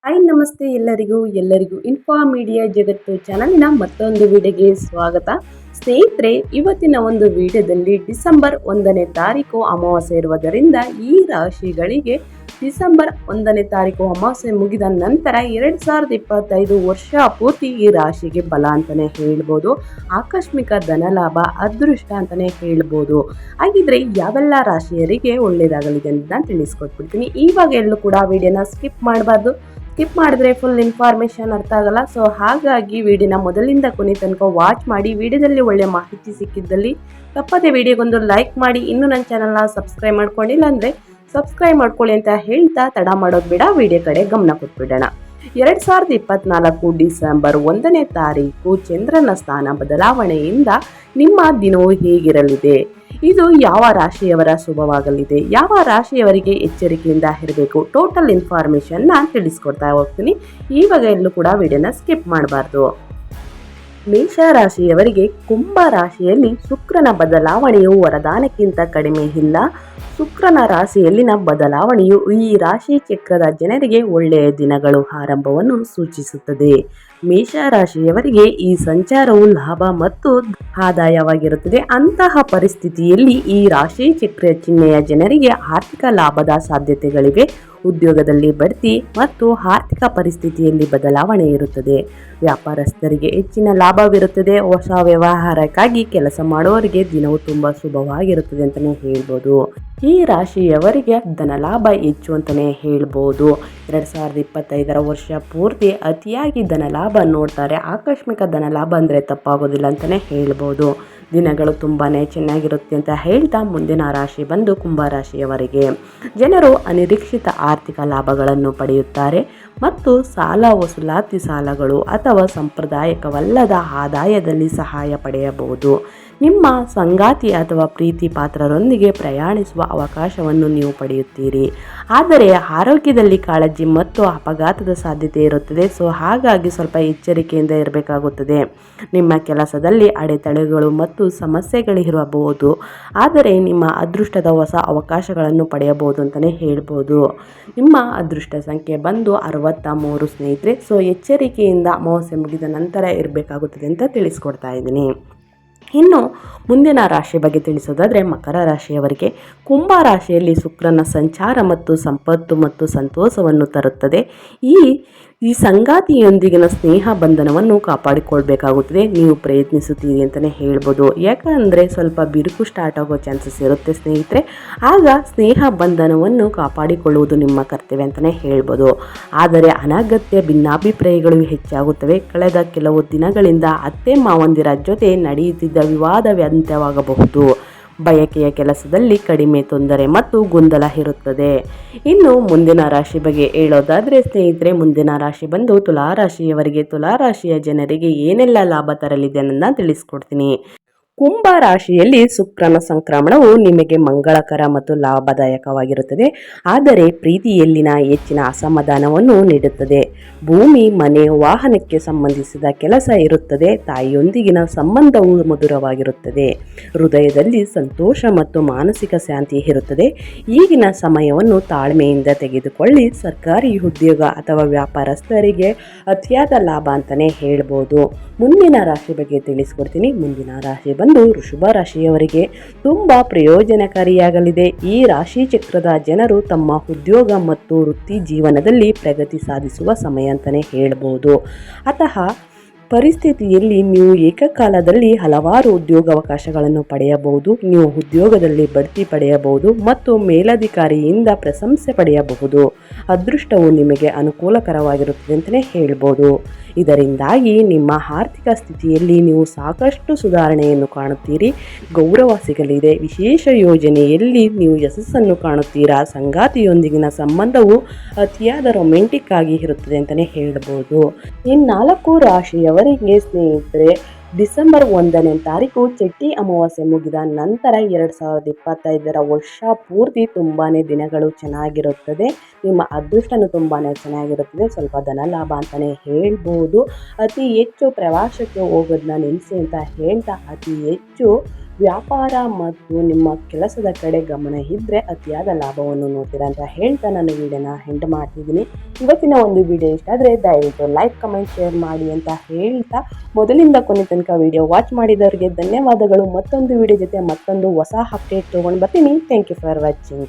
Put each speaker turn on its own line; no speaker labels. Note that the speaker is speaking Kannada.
ಹಾಯ್ ನಮಸ್ತೆ ಎಲ್ಲರಿಗೂ ಇನ್ಫಾ ಮೀಡಿಯಾ ಜಗತ್ತು ಚಾನಲಿನ ಮತ್ತೊಂದು ವಿಡಿಯೋಗೆ ಸ್ವಾಗತ. ಸ್ನೇಹಿತರೆ, ಇವತ್ತಿನ ಒಂದು ವಿಡಿಯೋದಲ್ಲಿ ಡಿಸೆಂಬರ್ 1ನೇ ತಾರೀಕು ಅಮಾವಾಸ್ಯೆ ಇರುವುದರಿಂದ ಈ ರಾಶಿಗಳಿಗೆ ಡಿಸೆಂಬರ್ 1ನೇ ತಾರೀಕು ಅಮಾವಾಸ್ಯೆ ಮುಗಿದ ನಂತರ 2025 ವರ್ಷ ಪೂರ್ತಿ ಈ ರಾಶಿಗೆ ಬಲ ಅಂತಲೇ ಹೇಳ್ಬೋದು. ಆಕಸ್ಮಿಕ ಧನಲಾಭ, ಅದೃಷ್ಟ ಅಂತಲೇ ಹೇಳ್ಬೋದು. ಹಾಗಿದ್ರೆ ಯಾವೆಲ್ಲ ರಾಶಿಯರಿಗೆ ಒಳ್ಳೆಯದಾಗಲಿದೆ ಅಂತ ನಾನು ತಿಳಿಸ್ಕೊಟ್ಬಿಡ್ತೀನಿ. ಇವಾಗ ಎಲ್ಲೂ ಕೂಡ ವಿಡಿಯೋನ ಸ್ಕಿಪ್ ಮಾಡಬಾರ್ದು. ಸ್ಕಿಪ್ ಮಾಡಿದ್ರೆ ಫುಲ್ ಇನ್ಫಾರ್ಮೇಷನ್ ಅರ್ಥ ಆಗಲ್ಲ. ಸೊ ಹಾಗಾಗಿ ವಿಡಿಯೋನ ಮೊದಲಿಂದ ಕೊನೆ ತನಕ ವಾಚ್ ಮಾಡಿ. ವಿಡಿಯೋದಲ್ಲಿ ಒಳ್ಳೆ ಮಾಹಿತಿ ಸಿಕ್ಕಿದ್ದಲ್ಲಿ ತಪ್ಪದೆ ವಿಡಿಯೋಗೊಂದು ಲೈಕ್ ಮಾಡಿ. ಇನ್ನೂ ನನ್ನ ಚಾನಲ್ನ ಸಬ್ಸ್ಕ್ರೈಬ್ ಮಾಡ್ಕೊಂಡಿಲ್ಲ ಅಂದರೆ ಸಬ್ಸ್ಕ್ರೈಬ್ ಮಾಡ್ಕೊಳ್ಳಿ ಅಂತ ಹೇಳ್ತಾ ತಡ ಮಾಡೋದು ಬೇಡ, ವಿಡಿಯೋ ಕಡೆ ಗಮನ ಕೊಟ್ಬಿಡೋಣ. 2024 ಡಿಸೆಂಬರ್ 1ನೇ ತಾರೀಕು ಚಂದ್ರನ ಸ್ಥಾನ ಬದಲಾವಣೆಯಿಂದ ನಿಮ್ಮ ದಿನವು ಹೇಗಿರಲಿದೆ, ಇದು ಯಾವ ರಾಶಿಯವರ ಶುಭವಾಗಲಿದೆ, ಯಾವ ರಾಶಿಯವರಿಗೆ ಎಚ್ಚರಿಕೆಯಿಂದ ಇರಬೇಕು, ಟೋಟಲ್ ಇನ್ಫಾರ್ಮೇಷನ್ನ ತಿಳಿಸ್ಕೊಡ್ತಾ ಹೋಗ್ತೀನಿ. ಇವಾಗ ಎಲ್ಲೂ ಕೂಡ ವಿಡಿಯೋನ ಸ್ಕಿಪ್ ಮಾಡಬಾರ್ದು. ಮೇಷ ರಾಶಿಯವರಿಗೆ ಕುಂಭ ರಾಶಿಯಲ್ಲಿ ಶುಕ್ರನ ಬದಲಾವಣೆಯು ವರದಾನಕ್ಕಿಂತ ಕಡಿಮೆ ಇಲ್ಲ. ಶುಕ್ರನ ರಾಶಿಯಲ್ಲಿನ ಬದಲಾವಣೆಯು ಈ ರಾಶಿ ಚಕ್ರದ ಜನರಿಗೆ ಒಳ್ಳೆಯ ದಿನಗಳು ಆರಂಭವನ್ನು ಸೂಚಿಸುತ್ತದೆ. ಮೇಷ ರಾಶಿಯವರಿಗೆ ಈ ಸಂಚಾರವು ಲಾಭ ಮತ್ತು ಆದಾಯವಾಗಿರುತ್ತದೆ. ಅಂತಹ ಪರಿಸ್ಥಿತಿಯಲ್ಲಿ ಈ ರಾಶಿ ಚಕ್ರ ಚಿಹ್ನೆಯ ಜನರಿಗೆ ಆರ್ಥಿಕ ಲಾಭದ ಸಾಧ್ಯತೆಗಳಿವೆ. ಉದ್ಯೋಗದಲ್ಲಿ ಬಡ್ತಿ ಮತ್ತು ಆರ್ಥಿಕ ಪರಿಸ್ಥಿತಿಯಲ್ಲಿ ಬದಲಾವಣೆ ಇರುತ್ತದೆ. ವ್ಯಾಪಾರಸ್ಥರಿಗೆ ಹೆಚ್ಚಿನ ಲಾಭವಿರುತ್ತದೆ. ಹೊಸ ವ್ಯವಹಾರಕ್ಕಾಗಿ ಕೆಲಸ ಮಾಡುವವರಿಗೆ ದಿನವು ತುಂಬ ಶುಭವಾಗಿರುತ್ತದೆ ಅಂತಲೇ ಹೇಳ್ಬೋದು. ಈ ರಾಶಿಯವರಿಗೆ ಧನಲಾಭ ಹೆಚ್ಚು ಅಂತಲೇ ಹೇಳ್ಬೋದು. 2025 ವರ್ಷ ಪೂರ್ತಿ ಅತಿಯಾಗಿ ಧನಲಾಭ ನೋಡ್ತಾರೆ. ಆಕಸ್ಮಿಕ ಧನಲಾಭ ಅಂದರೆ ತಪ್ಪಾಗೋದಿಲ್ಲ ಅಂತಲೇ ಹೇಳ್ಬೋದು. ದಿನಗಳು ತುಂಬಾ ಚೆನ್ನಾಗಿರುತ್ತೆ ಅಂತ ಹೇಳ್ತಾ ಮುಂದಿನ ರಾಶಿ ಬಂದು ಕುಂಭರಾಶಿಯವರಿಗೆ ಜನರು ಅನಿರೀಕ್ಷಿತ ಆರ್ಥಿಕ ಲಾಭಗಳನ್ನು ಪಡೆಯುತ್ತಾರೆ ಮತ್ತು ಸಾಲ ವಸೂಲಾತಿ ಸಾಲಗಳು ಅಥವಾ ಸಾಂಪ್ರದಾಯಿಕವಲ್ಲದ ಆದಾಯದಲ್ಲಿ ಸಹಾಯ ಪಡೆಯಬಹುದು. ನಿಮ್ಮ ಸಂಗಾತಿ ಅಥವಾ ಪ್ರೀತಿ ಪಾತ್ರರೊಂದಿಗೆ ಪ್ರಯಾಣಿಸುವ ಅವಕಾಶವನ್ನು ನೀವು ಪಡೆಯುತ್ತೀರಿ. ಆದರೆ ಆರೋಗ್ಯದಲ್ಲಿ ಕಾಳಜಿ ಮತ್ತು ಅಪಘಾತದ ಸಾಧ್ಯತೆ ಇರುತ್ತದೆ. ಸೊ ಹಾಗಾಗಿ ಸ್ವಲ್ಪ ಎಚ್ಚರಿಕೆಯಿಂದ ಇರಬೇಕಾಗುತ್ತದೆ. ನಿಮ್ಮ ಕೆಲಸದಲ್ಲಿ ಅಡೆತಡೆಗಳು ಮತ್ತು ಸಮಸ್ಯೆಗಳಿರಬಹುದು, ಆದರೆ ನಿಮ್ಮ ಅದೃಷ್ಟದ ಹೊಸ ಅವಕಾಶಗಳನ್ನು ಪಡೆಯಬಹುದು ಅಂತಲೇ ಹೇಳ್ಬೋದು. ನಿಮ್ಮ ಅದೃಷ್ಟ ಸಂಖ್ಯೆ ಬಂದು 63 ಸ್ನೇಹಿತರೆ. ಸೊ ಎಚ್ಚರಿಕೆಯಿಂದ ಅಮಾವಾಸ್ಯೆ ಮುಗಿದ ನಂತರ ಇರಬೇಕಾಗುತ್ತದೆ ಅಂತ ತಿಳಿಸ್ಕೊಡ್ತಾ ಇದ್ದೀನಿ. ಇನ್ನು ಮುಂದಿನ ರಾಶಿ ಬಗ್ಗೆ ತಿಳಿಸೋದಾದರೆ ಮಕರ ರಾಶಿಯವರಿಗೆ ಕುಂಭ ರಾಶಿಯಲ್ಲಿ ಶುಕ್ರನ ಸಂಚಾರ ಮತ್ತು ಸಂಪತ್ತು ಮತ್ತು ಸಂತೋಷವನ್ನು ತರುತ್ತದೆ. ಈ ಸಂಗಾತಿಯೊಂದಿಗಿನ ಸ್ನೇಹ ಬಂಧನವನ್ನು ಕಾಪಾಡಿಕೊಳ್ಬೇಕಾಗುತ್ತದೆ. ನೀವು ಪ್ರಯತ್ನಿಸುತ್ತೀರಿ ಅಂತಲೇ ಹೇಳ್ಬೋದು. ಯಾಕಂದರೆ ಸ್ವಲ್ಪ ಬಿರುಕು ಸ್ಟಾರ್ಟ್ ಆಗೋ ಚಾನ್ಸಸ್ ಇರುತ್ತೆ ಸ್ನೇಹಿತರೆ. ಆಗ ಸ್ನೇಹ ಬಂಧನವನ್ನು ಕಾಪಾಡಿಕೊಳ್ಳುವುದು ನಿಮ್ಮ ಕರ್ತವ್ಯ ಅಂತಲೇ ಹೇಳ್ಬೋದು. ಆದರೆ ಅನಗತ್ಯ ಭಿನ್ನಾಭಿಪ್ರಾಯಗಳು ಹೆಚ್ಚಾಗುತ್ತವೆ. ಕಳೆದ ಕೆಲವು ದಿನಗಳಿಂದ ಅತ್ತೆ ಮಾವಂದಿರ ಜೊತೆ ನಡೆಯುತ್ತಿದ್ದ ವಿವಾದ ಅಂತ್ಯವಾಗಬಹುದು. ಬಯಕೆಯ ಕೆಲಸದಲ್ಲಿ ಕಡಿಮೆ ತೊಂದರೆ ಮತ್ತು ಗೊಂದಲ ಇರುತ್ತದೆ. ಇನ್ನು ಮುಂದಿನ ರಾಶಿ ಬಗ್ಗೆ ಹೇಳೋದಾದರೆ ಸ್ನೇಹಿತರೆ, ಮುಂದಿನ ರಾಶಿ ಬಂದು ತುಲಾರಾಶಿಯವರಿಗೆ. ತುಲಾರಾಶಿಯ ಜನರಿಗೆ ಏನೆಲ್ಲ ಲಾಭ ತರಲಿದೆ ಅನ್ನೋದನ್ನ ತಿಳಿಸ್ಕೊಡ್ತೀನಿ. ಕುಂಭ ರಾಶಿಯಲ್ಲಿ ಶುಕ್ರನ ಸಂಕ್ರಮಣವು ನಿಮಗೆ ಮಂಗಳಕರ ಮತ್ತು ಲಾಭದಾಯಕವಾಗಿರುತ್ತದೆ, ಆದರೆ ಪ್ರೀತಿಯಲ್ಲಿನ ಹೆಚ್ಚಿನ ಅಸಮಾಧಾನವನ್ನು ನೀಡುತ್ತದೆ. ಭೂಮಿ, ಮನೆ, ವಾಹನಕ್ಕೆ ಸಂಬಂಧಿಸಿದ ಕೆಲಸ ಇರುತ್ತದೆ. ತಾಯಿಯೊಂದಿಗಿನ ಸಂಬಂಧವು ಮಧುರವಾಗಿರುತ್ತದೆ. ಹೃದಯದಲ್ಲಿ ಸಂತೋಷ ಮತ್ತು ಮಾನಸಿಕ ಶಾಂತಿ ಇರುತ್ತದೆ. ಈಗಿನ ಸಮಯವನ್ನು ತಾಳ್ಮೆಯಿಂದ ತೆಗೆದುಕೊಳ್ಳಿ. ಸರ್ಕಾರಿ ಉದ್ಯೋಗ ಅಥವಾ ವ್ಯಾಪಾರಸ್ಥರಿಗೆ ಅತಿಯಾದ ಲಾಭ ಅಂತಲೇ ಹೇಳ್ಬೋದು. ಮುಂದಿನ ರಾಶಿ ಬಗ್ಗೆ ತಿಳಿಸ್ಕೊಡ್ತೀನಿ. ಮುಂದಿನ ರಾಶಿ ಬಂದು ವೃಷಭ ರಾಶಿಯವರಿಗೆ ತುಂಬ ಪ್ರಯೋಜನಕಾರಿಯಾಗಲಿದೆ. ಈ ರಾಶಿ ಚಕ್ರದ ಜನರು ತಮ್ಮ ಉದ್ಯೋಗ ಮತ್ತು ವೃತ್ತಿ ಜೀವನದಲ್ಲಿ ಪ್ರಗತಿ ಸಾಧಿಸುವ ಸಮಯ ಅಂತಲೇ ಹೇಳ್ಬೋದು. ಅತಃ ಪರಿಸ್ಥಿತಿಯಲ್ಲಿ ನೀವು ಏಕಕಾಲದಲ್ಲಿ ಹಲವಾರು ಉದ್ಯೋಗಾವಕಾಶಗಳನ್ನು ಪಡೆಯಬಹುದು. ನೀವು ಉದ್ಯೋಗದಲ್ಲಿ ಬಡ್ತಿ ಪಡೆಯಬಹುದು ಮತ್ತು ಮೇಲಧಿಕಾರಿಯಿಂದ ಪ್ರಶಂಸೆ ಪಡೆಯಬಹುದು. ಅದೃಷ್ಟವು ನಿಮಗೆ ಅನುಕೂಲಕರವಾಗಿರುತ್ತದೆ ಅಂತಲೇ ಹೇಳ್ಬೋದು. ಇದರಿಂದಾಗಿ ನಿಮ್ಮ ಆರ್ಥಿಕ ಸ್ಥಿತಿಯಲ್ಲಿ ನೀವು ಸಾಕಷ್ಟು ಸುಧಾರಣೆಯನ್ನು ಕಾಣುತ್ತೀರಿ. ಗೌರವ ಸಿಗಲಿದೆ. ವಿಶೇಷ ಯೋಜನೆಯಲ್ಲಿ ನೀವು ಯಶಸ್ಸನ್ನು ಕಾಣುತ್ತೀರಾ. ಸಂಗಾತಿಯೊಂದಿಗಿನ ಸಂಬಂಧವು ಅತಿಯಾದ ರೊಮ್ಯಾಂಟಿಕ್ ಆಗಿ ಇರುತ್ತದೆ ಅಂತಲೇ ಹೇಳ್ಬೋದು. ಈ 4 ರಾಶಿಯವರಿಗೆ ಸ್ನೇಹಿತರೆ ಡಿಸೆಂಬರ್ 1ನೇ ತಾರೀಕು ಚಟ್ಟಿ ಅಮಾವಾಸ್ಯೆ ಮುಗಿದ ನಂತರ 2025 ವರ್ಷ ಪೂರ್ತಿ ತುಂಬಾ ದಿನಗಳು ಚೆನ್ನಾಗಿರುತ್ತದೆ. ನಿಮ್ಮ ಅದೃಷ್ಟನೂ ತುಂಬಾ ಚೆನ್ನಾಗಿರುತ್ತದೆ. ಸ್ವಲ್ಪ ಧನಲಾಭ ಅಂತಲೇ ಹೇಳ್ಬೋದು. ಅತಿ ಹೆಚ್ಚು ಪ್ರವಾಸಕ್ಕೆ ಹೋಗೋದನ್ನ ನಿಲ್ಲಿಸಿ ಅಂತ ಹೇಳ್ತಾ ಅತಿ ಹೆಚ್ಚು ವ್ಯಾಪಾರ ಮತ್ತು ನಿಮ್ಮ ಕೆಲಸದ ಕಡೆ ಗಮನ ಇದ್ದರೆ ಅತಿಯಾದ ಲಾಭವನ್ನು ನೋಡ್ತೀರಾ ಅಂತ ಹೇಳ್ತಾ ನಾನು ವಿಡಿಯೋನ ಎಂಡ್ ಮಾಡ್ತಿದ್ದೀನಿ. ಇವತ್ತಿನ ಒಂದು ವಿಡಿಯೋ ಇಷ್ಟ ಆದರೆ ದಯವಿಟ್ಟು ಲೈಕ್ ಕಮೆಂಟ್ ಶೇರ್ ಮಾಡಿ ಅಂತ ಹೇಳ್ತಾ ಮೊದಲಿಂದ ಕೊನೆ ತನಕ ವಿಡಿಯೋ ವಾಚ್ ಮಾಡಿದವರಿಗೆ ಧನ್ಯವಾದಗಳು. ಮತ್ತೊಂದು ವಿಡಿಯೋ ಜೊತೆ ಮತ್ತೊಂದು ಹೊಸ ಅಪ್ಡೇಟ್ ತೊಗೊಂಡು ಬರ್ತೀನಿ. Thank you for watching.